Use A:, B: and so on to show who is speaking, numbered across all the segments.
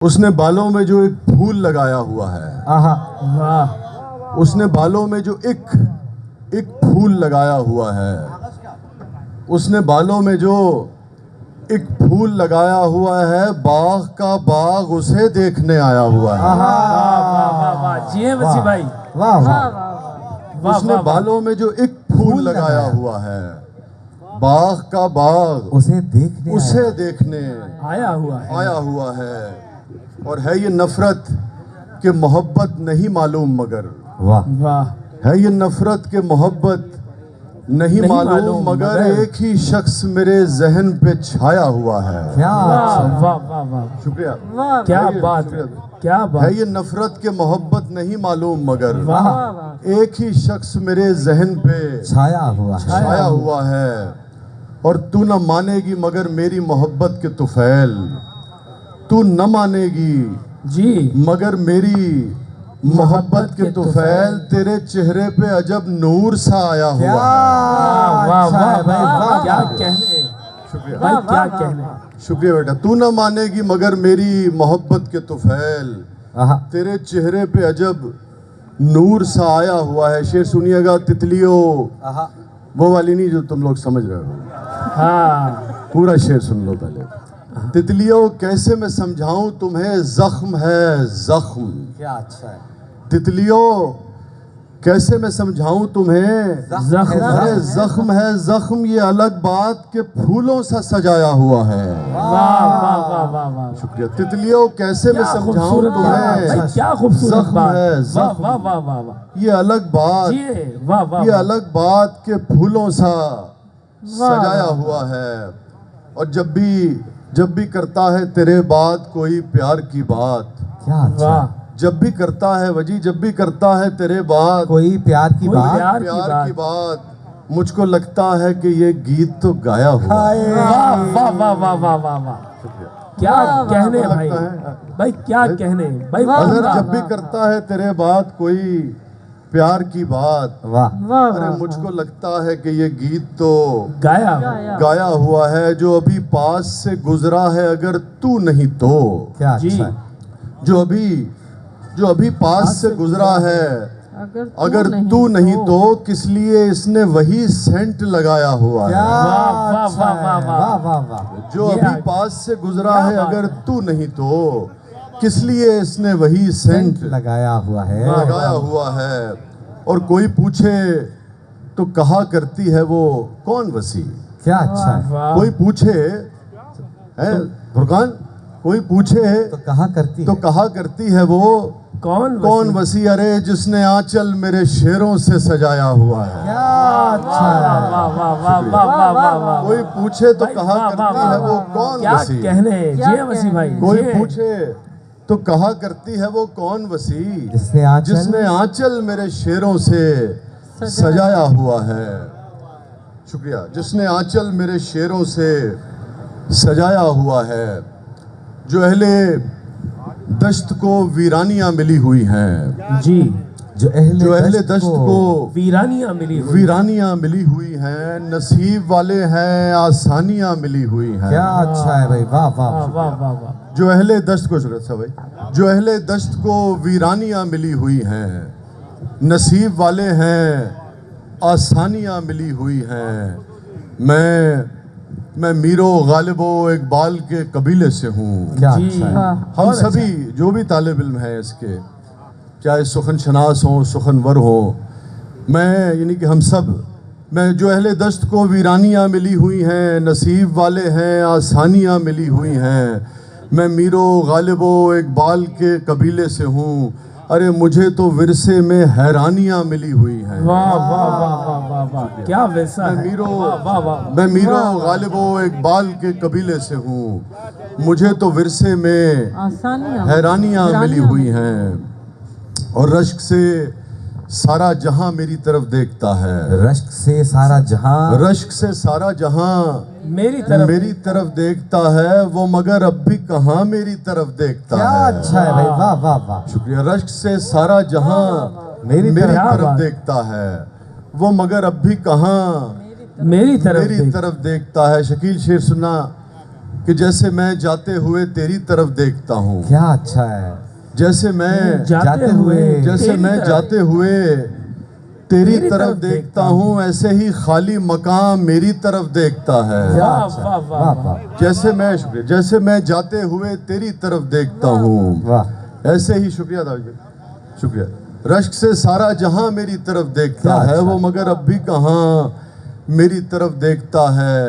A: اس نے بالوں میں جو ایک پھول لگایا ہوا ہے،
B: واہ،
A: اس نے بالوں میں جو ایک پھول لگایا ہوا ہے، اس نے بالوں میں جو ایک پھول لگایا ہوا ہے، باغ کا باغ اسے دیکھنے آیا ہوا ہے۔
B: واہ واہ، جی ہیں وسیع بھائی،
C: واہ واہ،
A: اس نے بالوں میں جو ایک پھول لگایا ہوا ہے، باغ کا باغ
C: اسے دیکھنے
B: آیا
A: ہوا ہے، اور ہے یہ نفرت کہ محبت نہیں معلوم مگر،
C: واہ
B: واہ،
A: ہے یہ نفرت کہ محبت نہیں معلوم مگر ایک ہی شخص میرے ذہن پہ چھایا ہوا ہے۔
C: کیا
B: واہ واہ واہ واہ،
A: شکریہ۔
B: کیا بات، کیا
A: ہے
B: بات،
A: یہ نفرت کہ محبت نہیں معلوم مگر
B: واہ،
A: ایک ہی شخص میرے ذہن پہ
C: چھایا ہوا ہے۔
A: چھایا ہوا ہے، اور تو نہ مانے گی مگر میری محبت کے طفیل، تو نہ مانے گی
B: جی،
A: مگر میری محبت کے طفیل، تیرے چہرے پہ عجب نور سا آیا
C: کیا
A: ہوا ہے۔
B: واہ
C: اچھا
B: واہ
C: ہے بھائی،
B: واہ،
C: واہ
B: کیا کہنے
A: شکریہ،
B: بھائی، کیا کہنے،
A: شکریہ بیٹا۔ تو نہ مانے گی مگر میری محبت کے طفیل،
C: آہا،
A: تیرے چہرے پہ عجب نور سا آیا ہوا ہے۔ شعر سنیے گا، تتلیوں،
C: آہا،
A: وہ والی نہیں جو تم لوگ سمجھ رہے ہو،
B: ہاں،
A: پورا شعر سن لو پہلے۔ تتلیوں کیسے میں سمجھاؤں تمہیں، زخم ہے زخم،
C: کیا اچھا ہے۔
A: تتلیوں کیسے میں سمجھاؤں تمہیں،
B: زخم
A: ارے زخم ہے زخم، یہ الگ بات کہ پھولوں سا سجایا ہوا ہے۔
B: واہ واہ واہ واہ واہ،
A: شکریہ۔ تتلیوں کیسے میں
B: کیا
A: سمجھاؤں
B: خوبصورت بات،
A: تمہیں،
B: بھائی کیا خوبصورت
A: زخم
B: بات،
A: ہے
B: واہ
A: زخم،
B: واہ واہ واہ واہ،
A: یہ الگ بات،
B: جی، واہ واہ
A: یہ
B: واہ،
A: الگ بات کہ پھولوں سا سجایا ہوا ہے، اور جب بھی کرتا ہے تیرے بعد کوئی پیار کی بات،
C: کیا اچھا
B: واہ،
C: ہے۔
A: جب بھی کرتا ہے وجی، جب بھی کرتا ہے تیرے بعد
C: کوئی پیار کی
B: کوئی
C: بات،
B: پیار
A: پیار کی بات، مجھ کو لگتا ہے کہ یہ گیت تو گایا ہوا ہے۔
B: واہ واہ واہ واہ واہ واہ واہ، کیا کہنے بھائی، بھائی کیا کہنے بھائی،
A: اگر جب بھی کرتا ہے تیرے بعد کوئی پیار کی بات،
C: واہ،
A: ارے مجھ کو لگتا ہے کہ یہ گیت تو
B: گایا
A: گایا ہوا ہے، جو ابھی پاس سے گزرا ہے اگر تو نہیں تو،
C: کیا
B: جی،
C: اچھا ہے۔
A: جو ابھی پاس سے گزرا ہے اگر تو نہیں تو، کس لیے اس نے وہی سینٹ لگایا ہوا
C: کیا
A: ہے۔
B: واہ
C: اچھا
B: واہ
C: ہے۔
B: واہ واہ،
C: واہ واہ واہ،
A: جو ابھی پاس سے گزرا ہے اگر تو نہیں تو، کس لیے اس نے وہی سینٹ
C: لگایا ہوا ہے۔
A: لگایا ہوا ہے، اور کوئی پوچھے تو کہا کرتی ہے وہ کون وسیع،
C: کیا اچھا ہے۔
B: واہ،
A: کوئی پوچھے فرقان، کوئی پوچھے
C: تو کہا کرتی
A: تو
C: ہے۔
A: کہا کرتی ہے وہ کون وسیع، ارے جس نے آنچل میرے شعروں سے سجایا ہوا ہے۔
C: کیا اچھا
B: واہ
C: ہے۔
B: واہ واہ واہ واہ واہ واہ واہ،
A: کوئی پوچھے تو
B: بھائی،
A: کہا
B: واہ،
A: کرتی
B: واہ،
A: ہے
B: واہ،
A: وہ کون
B: کیا
A: وسیع،
B: کہنے، جی وسیع بھائی،
A: کوئی
B: جی،
A: پوچھے تو کہا کرتی ہے وہ کون وسیع،
C: جس نے
A: جس نے آنچل میرے شعروں سے سجایا ہوا ہے۔ شکریہ۔ جس نے آنچل میرے شعروں سے سجایا ہوا ہے، جو اہل دشت کو ویرانیاں ملی ہوئی ہیں،
B: جی،
A: جو اہل دشت کو
B: ویرانیاں ملی ہوئی،
A: ویرانیاں ملی ہوئی ہیں، نصیب والے ہیں آسانیاں ملی ہوئی ہیں۔
C: کیا اچھا ہے بھائی، واہ واہ
B: واہ واہ واہ واہ،
A: جو اہل دشت کو شکریہ بھائی، جو اہل دشت کو ویرانیاں ملی ہوئی ہیں، نصیب والے ہیں آسانیاں ملی ہوئی ہیں۔ میں میرو غالب و اقبال کے قبیلے سے ہوں۔
C: کیا
B: جی،
C: اچھا ہے۔
A: ہم سبھی جو بھی طالب علم ہیں اس کے، چاہے سخن شناس ہوں سخنور ہوں، یعنی کہ ہم سب، میں جو اہل دشت کو ویرانیاں ملی ہوئی ہیں، نصیب والے ہیں آسانیاں ملی ہوئی ہیں، میں میرو غالب و اقبال کے قبیلے سے ہوں، ارے مجھے تو ورثے میں حیرانیاں ملی ہوئی ہیں۔
B: واہ واہ واہ واہ واہ واہ، کیا ویسا ہے، واہ واہ واہ،
A: میں میرو غالب و اقبال کے قبیلے سے ہوں، مجھے تو ورثے میں حیرانیاں ملی ہوئی ہیں، اور رشک سے سارا جہاں میری طرف دیکھتا ہے،
C: رشک سے سارا جہاں،
A: رشک سے سارا جہاں
B: میری
A: طرف دیکھتا ہے، وہ مگر اب بھی کہاں میری طرف دیکھتا
C: کیا
A: ہے۔
C: اچھا ہے بھائی، واہ واہ واہ،
A: شکریہ۔ رشک سے سارا جہاں میری طرف دیکھتا ہے، وہ مگر اب بھی کہاں
B: میری
A: طرف دیکھتا ہے۔ شکیل شعر سننا کہ جیسے میں جاتے ہوئے تیری طرف دیکھتا ہوں
C: کیا اچھا ہے
A: جیسے میں
C: جاتے ہوئے
A: جیسے میں جاتے ہوئے تیری طرف دیکھتا ہوں ایسے ہی خالی مقام میری طرف دیکھتا ہے
B: واہ واہ
C: واہ
B: واہ
C: واہ
A: جیسے میں جاتے ہوئے تیری طرف دیکھتا ہوں
C: واہ
A: ایسے ہی شکریہ داؤد بھائی شکریہ رشک سے سارا جہاں میری طرف دیکھتا
C: کیا
A: ہے
C: اچھا۔
A: وہ مگر اب بھی کہاں میری طرف دیکھتا ہے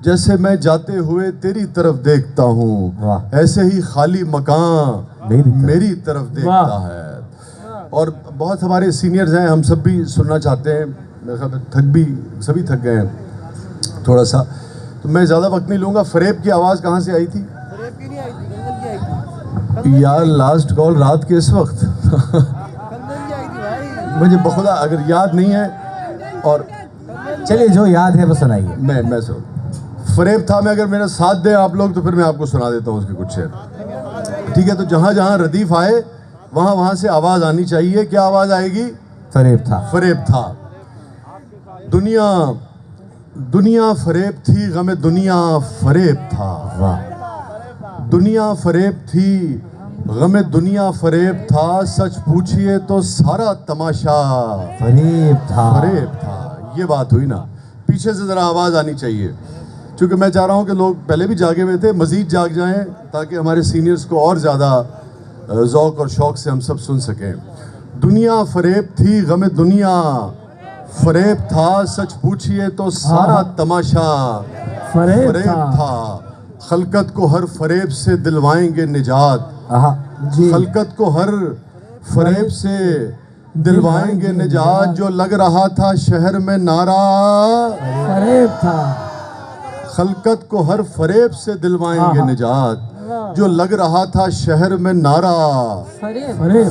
A: جیسے میں جاتے ہوئے تیری طرف دیکھتا ہوں
C: واہ۔
A: ایسے ہی خالی مکان میری طرف دیکھتا ہے اور بہت ہمارے سینئرز ہیں ہم سب بھی سننا چاہتے ہیں سبھی تھک گئے ہیں تھوڑا سا تو میں زیادہ وقت نہیں لوں گا فریب کی آواز کہاں سے آئی تھی یار لاسٹ کال رات کے اس وقت مجھے بخدا اگر یاد نہیں ہے اور
C: چلیے جو یاد ہے وہ سنائیے
A: میں فریب تھا میں اگر میرا ساتھ دیں آپ لوگ تو پھر میں آپ کو سنا دیتا ہوں اس کے کچھ شعر ٹھیک ہے تو جہاں جہاں ردیف آئے وہاں سے آواز آنی چاہیے کیا آواز آئے گی فریب تھا دنیا فریب تھی غم دنیا فریب تھا
C: واہ
A: دنیا فریب تھی غم دنیا فریب تھا سچ پوچھئے تو سارا تماشا
C: فریب تھا
A: یہ بات ہوئی نا پیچھے سے ذرا آواز آنی چاہیے چونکہ میں چاہ رہا ہوں کہ لوگ پہلے بھی جاگے ہوئے تھے مزید جاگ جائیں تاکہ ہمارے سینئرز کو اور زیادہ ذوق اور شوق سے ہم سب سن سکیں دنیا فریب تھی غم دنیا فریب تھا سچ پوچھئے تو سارا تماشا
B: فریب
A: تھا خلقت کو ہر فریب سے دلوائیں گے نجات
B: جی
A: خلقت کو ہر فریب سے دلوائیں گے نجات جو لگ رہا تھا شہر میں نعرہ
B: فریب تھا
A: خلقت کو ہر فریب سے دلوائیں گے نجات جو لگ رہا تھا شہر میں نعرہ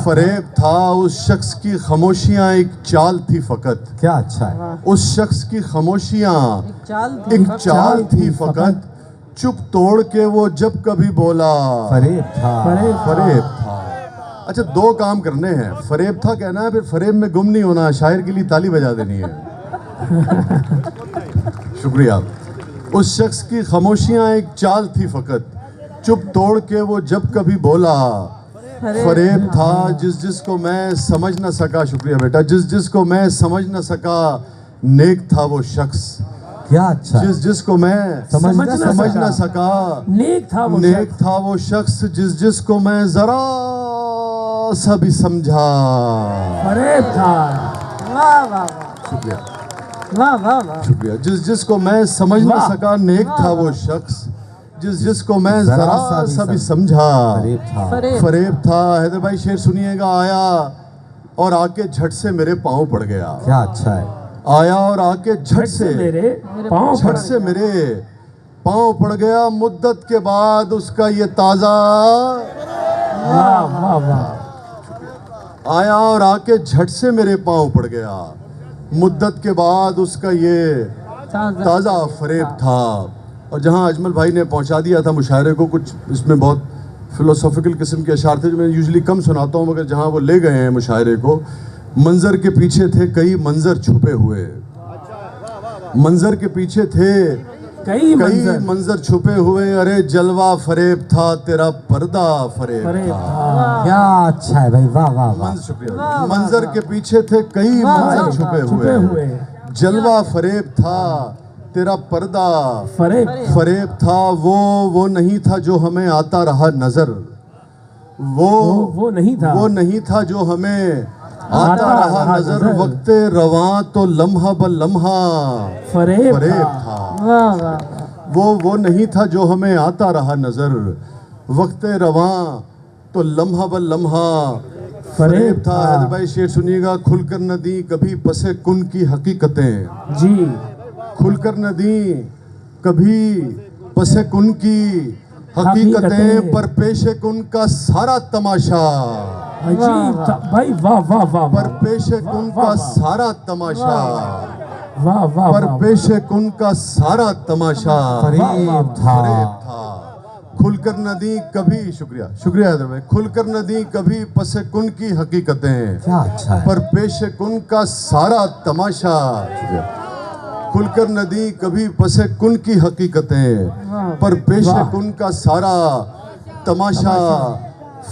A: فریب تھا اس شخص کی خاموشیاں ایک چال تھی فقط
C: کیا اچھا ہے
A: اس شخص کی خاموشیاں ایک چال تھی فقط چپ توڑ کے وہ جب کبھی بولا
C: فریب
A: تھا اچھا دو کام کرنے ہیں فریب تھا کہنا ہے پھر فریب میں گم نہیں ہونا شاعر کے لیے تالی بجا دینی ہے شکریہ اس شخص کی خاموشیاں ایک چال تھی فقط چپ توڑ کے وہ جب کبھی بولا فریب تھا جس کو میں سمجھ نہ سکا شکریہ بیٹا جس کو میں سمجھ نہ سکا نیک تھا وہ شخص
C: کیا اچھا
A: جس کو میں سمجھ نہ سکا
B: نیک
A: تھا وہ شخص جس کو میں ذرا سا بھی سمجھا
B: فریب تھا
A: شکریہ شکریہ جس کو میں سمجھ نہ سکا نیک تھا وہ شخص جس کو میں ذرا سا بھی سمجھا فریب تھا حیدر بھائی شعر سنیے گا آیا اور آ کے جھٹ سے میرے پاؤں پڑ گیا
C: کیا اچھا ہے
A: آیا اور آ کے جھٹ سے میرے پاؤں پڑ گیا مدت کے بعد اس کا یہ تازہ آیا اور آ کے جھٹ سے میرے پاؤں پڑ گیا مدت کے بعد اس کا یہ تازہ فریب تھا اور جہاں اجمل بھائی نے پہنچا دیا تھا مشاعرے کو کچھ اس میں بہت فلسفیکل قسم کے اشعار تھے جو میں یوزلی کم سناتا ہوں مگر جہاں وہ لے گئے ہیں مشاعرے کو منظر کے پیچھے تھے کئی منظر چھپے ہوئے منظر کے پیچھے تھے کئی منظر چھپے ہوئے ارے جلوہ فریب تھا تیرا پردہ فریب تھا
C: کیا اچھا ہے بھائی واہ واہ واہ
A: شکریہ منظر کے پیچھے تھے کئی منظر چھپے ہوئے جلوہ فریب تھا تیرا پردہ فریب تھا وہ نہیں تھا جو ہمیں آتا رہا نظر وہ نہیں تھا جو ہمیں آتا رہا نظر وقت رواں تو لمحہ بلمحہ فریب تھا وہ نہیں تھا جو ہمیں آتا رہا نظر وقت رواں تو لمحہ بلمحہ فریب تھا حیدر بھائی شعر سنیے گا کھل کر نہ دی کبھی پس کن کی حقیقتیں
B: جی
A: کھل کر نہ دی کبھی پس کن کی حقیقتیں پر پیش کن کا سارا تماشا
B: عجیب تھا بھائی واہ واہ واہ
A: پر پیش کن کا سارا تماشا
B: واہ واہ
A: پر پیش کن کا سارا تماشا
C: فریب تھا
A: کھل کر نہ دی کبھی شکریہ حیدر بھائی کھل کر نہ دی کبھی پس کن کی حقیقتیں
C: کیا اچھا ہے
A: پر پیش کن کا سارا تماشا کھل کر نہ دی کبھی پس کن کی حقیقتیں، پر پیش کن کا سارا تماشا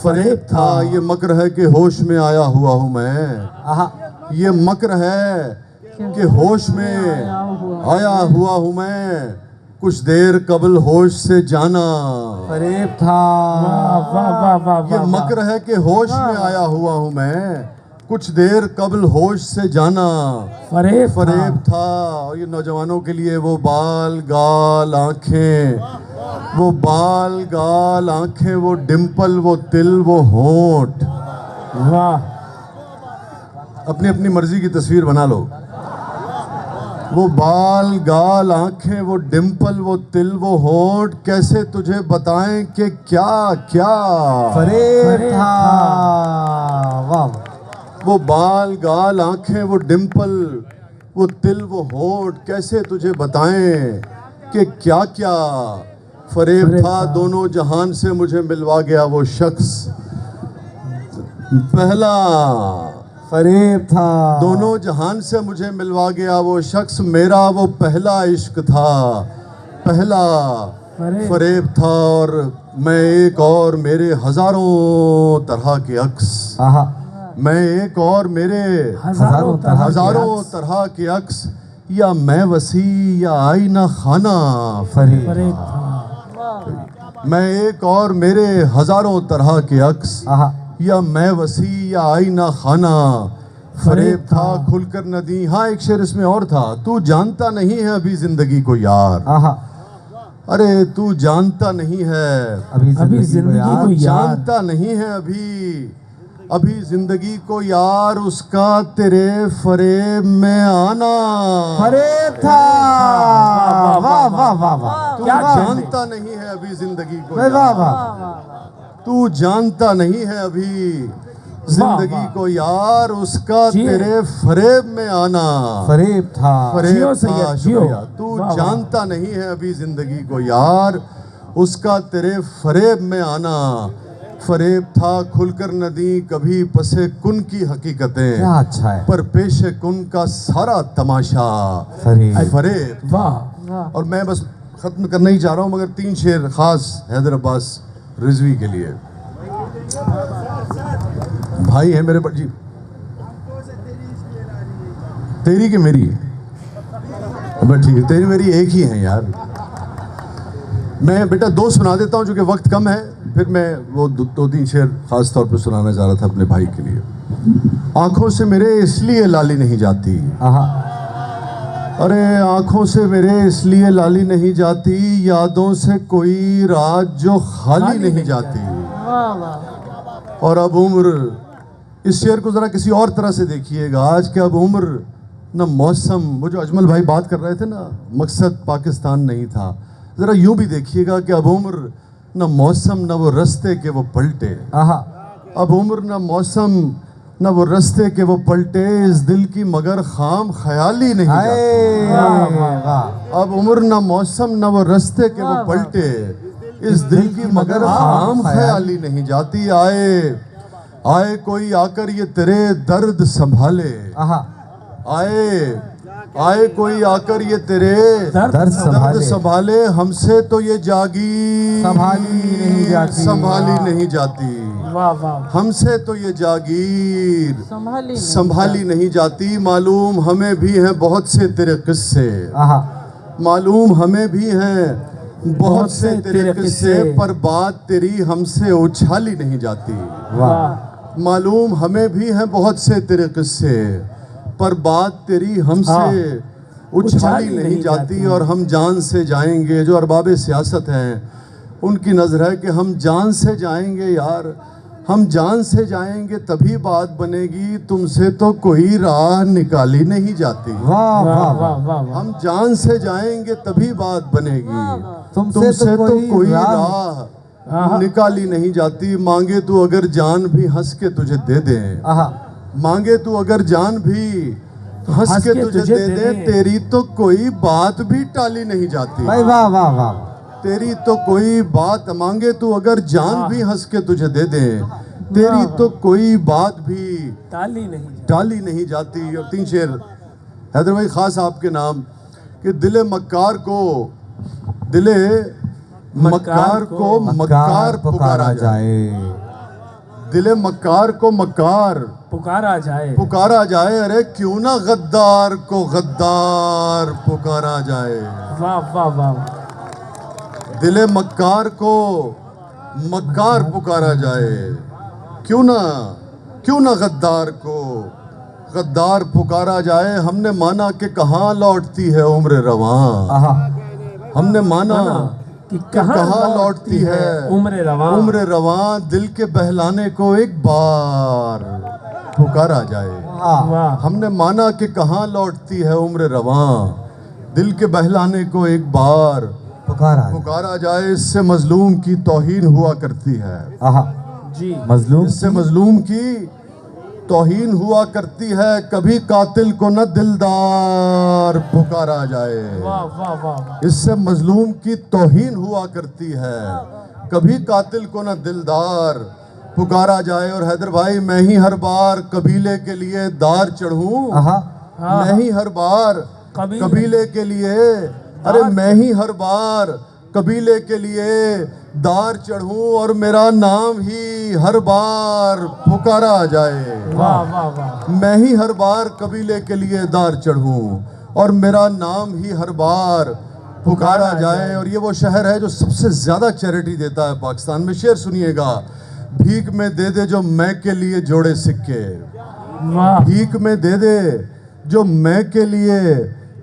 A: فریب تھا. یہ مکر ہے کہ ہوش میں آیا ہوا ہوں میں،
C: آہا
A: یہ مکر ہے کہ ہوش میں آیا ہوا ہوں میں، کچھ دیر قبل ہوش سے جانا.
C: فریب تھا.
B: واہ واہ واہ واہ
A: یہ
B: واہ
A: مکر ہے کہ ہوش میں آیا ہوا ہوں میں، کچھ دیر قبل ہوش سے جانا.
B: فریب
A: فریب تھا. اور یہ نوجوانوں کے لیے وہ بال گال آنکھیں، وہ بال گال آنکھیں، وہ ڈمپل، وہ تل، وہ ہونٹ.
B: واہ
A: اپنی اپنی مرضی کی تصویر بنا لو. وہ بال گال آنکھیں، وہ ڈمپل، وہ تل، وہ ہونٹ، کیسے تجھے بتائیں کہ کیا کیا.
C: فریب تھا. واہ
A: وہ بال گال آنکھیں، وہ ڈمپل، وہ تل، وہ ہونٹ، کیسے تجھے بتائیں کہ کیا کیا. فریب تھا. دونوں جہان سے مجھے ملوا گیا وہ شخص پہلا.
C: فریب تھا.
A: دونوں جہان سے مجھے ملوا گیا وہ شخص، میرا وہ پہلا عشق تھا. پہلا فریب تھا. اور میں ایک اور میرے ہزاروں طرح کے عکس،
C: آہا
A: میں ایک اور میرے
B: ہزاروں طرح
A: ہزاروں طرح کے عکس، یا میں وسیع یا آئینہ خانہ.
C: فریب
B: فریب تھا.
A: میں ایک اور میرے ہزاروں طرح کے عکس،
C: آہا
A: یا میں وسیع یا آئینہ خانہ. فریب تھا. کھل کر نہ دی. ہاں ایک شعر اس میں اور تھا. تو جانتا نہیں ہے ابھی زندگی کو یار،
C: آہا
A: ارے تو جانتا نہیں ہے،
B: ابھی زندگی کو یار،
A: جانتا نہیں ہے ابھی زندگی کو یار، اس کا تیرے فریب میں آنا.
C: فریب تھا. واہ واہ واہ واہ.
A: تو
B: کیا
A: جانتا نہیں ہے ابھی زندگی کو
C: واہ
A: یار،
C: واہ.
A: تو جانتا نہیں ہے ابھی زندگی کو یار، اس کا
B: جی
A: تیرے فریب میں آنا.
C: فریب تھا.
A: فریب
B: جیو
A: تھا.
B: سید، جیو.
A: شکریہ. تو
B: واہ واہ.
A: جانتا نہیں ہے ابھی زندگی کو یار، اس کا تیرے فریب میں آنا. فریب تھا. کھل کر نہ دی کبھی پس کن کی حقیقتیں،
C: کیا اچھا ہے.
A: پر پیش کن کا سارا تماشا
C: فریب.
A: فریب.
B: واہ
A: اور میں بس ختم کرنا ہی چاہ رہا ہوں، مگر 3 شعر خاص حیدر عباس رضوی کے لیے. بھائی ہیں میرے پر جی. تیری کہ میری؟ بس ٹھیک ہے، تیری میری ایک ہی ہے یار. میں بیٹا 2 سنا دیتا ہوں چونکہ وقت کم ہے، پھر میں وہ 2-3 شعر خاص طور پہ سنانا چاہ رہا تھا اپنے بھائی کے لیے. آنکھوں سے میرے اس لیے لالی نہیں جاتی،
C: آہا
A: ارے آنکھوں سے میرے اس لیے لالی نہیں جاتی، یادوں سے کوئی رات جو خالی نہیں جاتی. اور اب عمر، اس شعر کو ذرا کسی اور طرح سے دیکھیے گا. آج کے اب عمر نہ موسم، وہ جو اجمل بھائی بات کر رہے تھے نا، مقصد پاکستان نہیں تھا، ذرا یوں بھی دیکھیے گا کہ اب عمر نہ موسم نہ وہ رستے کہ وہ پلٹے.
C: آہا
A: اب عمر نہ موسم نہ وہ رستے کہ وہ پلٹے، اس دل کی مگر خام خیالی نہیں جاتی.
C: واہ.
A: اب عمر نہ موسم نہ وہ رستے کہ وہ پلٹے، اس دل کی مگر خام خیالی نہیں جاتی. آئے کوئی آ کر یہ تیرے درد سنبھالے،
C: آہا
A: آئے کوئی آ کر یہ تیرے
C: درد
A: سنبھالے. ہم سے تو یہ جاگیر سنبھالی نہیں جاتی.
B: واہ واہ.
A: ہم سے تو یہ جاگیر سنبھالی نہیں جاتی. معلوم ہمیں بھی ہیں بہت سے تیرے قصے،
C: آہا
A: معلوم ہمیں بھی ہیں بہت سے تیرے قصے، پر بات تیری ہم سے اچھالی نہیں جاتی.
C: واہ.
A: معلوم ہمیں بھی ہیں بہت سے تیرے قصے، پر بات تیری ہم سے اچھالی نہیں جاتی. اور ہم جان سے جائیں گے. جو ارباب سیاست ہیں ان کی نظر ہے کہ ہم جان سے جائیں گے یار، ہم جان سے جائیں گے تبھی بات بنے گی. تم سے تو کوئی راہ نکالی نہیں جاتی.
C: واہ
B: واہ
C: واہ.
B: واہ.
A: ہم جان سے جائیں گے تبھی بات بنے گی.
C: تم
A: تم
C: سے
A: سے تو کوئی
C: راہ
A: راہ نکالی نہیں جاتی. مانگے تو اگر جان بھی ہنس کے تجھے دے دیں،
C: آہا
A: مانگے تو اگر جان بھی ہنس کے تجھے دے دیں، تیری تو کوئی بات بھی ٹالی نہیں جاتی.
C: بھائی واہ واہ واہ.
A: تیری تو کوئی بات، مانگے تو اگر جان بھی ہنس کے تجھے دے دیں، تیری تو کوئی بات بھی
B: تالی نہیں.
A: ٹالی نہیں جاتی. اور 3 شعر حیدر بھائی خاص آپ کے نام. کہ دل مکار کو مکار پکارا جائے، دل مکار کو مکار
B: پکارا جائے،
A: پکارا جائے، ارے کیوں نہ غدار کو غدار پکارا جائے،
B: واہ واہ واہ،
A: دل مکار کو مکار پکارا جائے، کیوں نہ غدار کو غدار پکارا جائے۔ ہم نے مانا کہ کہاں لوٹتی ہے عمر رواں، ہم نے مانا
B: کہ
A: کہاں لوٹتی ہے عمر رواں، دل کے بہلانے کو ایک بار پکارا جائے،
B: واہ،
A: ہم نے مانا کہ کہاں لوٹتی ہے عمر رواں، دل کے بہلانے کو ایک بار پکارا جائے۔ اس سے مظلوم کی توہین ہوا کرتی ہے،
B: جی
A: اس سے مظلوم کی توہین ہوا کرتی ہے، کبھی قاتل کو نہ دلدار پکارا جائے،
B: واہ واہ واہ،
A: اس سے مظلوم کی توہین ہوا کرتی ہے، کبھی قاتل کو نہ دلدار پکارا جائے۔ اور حیدر بھائی میں ہی ہر بار قبیلے کے لیے دار چڑھوں، میں ہی ہر بار قبیلے کے لیے، ارے میں ہی ہر بار قبیلے کے لیے دار چڑھوں، اور میرا نام ہی ہر بار پکارا جائے،
B: واہ واہ واہ،
A: میں ہی ہر بار قبیلے کے لیے دار چڑھوں اور میرا نام ہی ہر بار پکارا جائے۔ اور یہ وہ شہر ہے جو سب سے زیادہ چیریٹی دیتا ہے پاکستان میں۔ شعر سنیے گا، بھیک میں دے دے جو میں کے لیے جوڑے سکے،
B: واہ،
A: بھیک میں دے دے جو میں کے لیے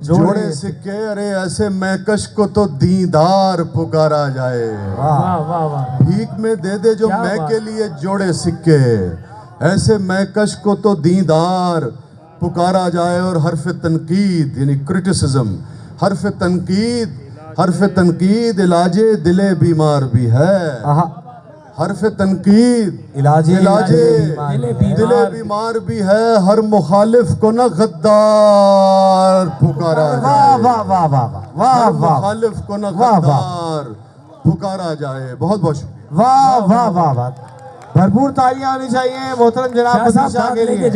A: جوڑے سکے، ارے ایسے میں کش کو تو دیندار پکارا جائے،
B: واہ واہ واہ،
A: بھیک میں دے دے جو میں کے لیے جوڑے سکے، ایسے میں کش کو تو دیندار پکارا جائے۔ اور حرف تنقید یعنی کرٹیسزم، حرف تنقید علاج دل بیمار بھی ہے، حرف تنقید علاج دل بیمار بھی ہے، ہر مخالف کو نہ غدار پکارا جائے، ہر مخالف کو نہ غدار پکارا جائے۔ بہت بہت شکریہ۔
C: واہ واہ واہ واہ، بھرپور تالیاں ہونی چاہیے محترم جناب
B: شاہ صاحب
C: شاہ کے
B: لے کے
C: لیے۔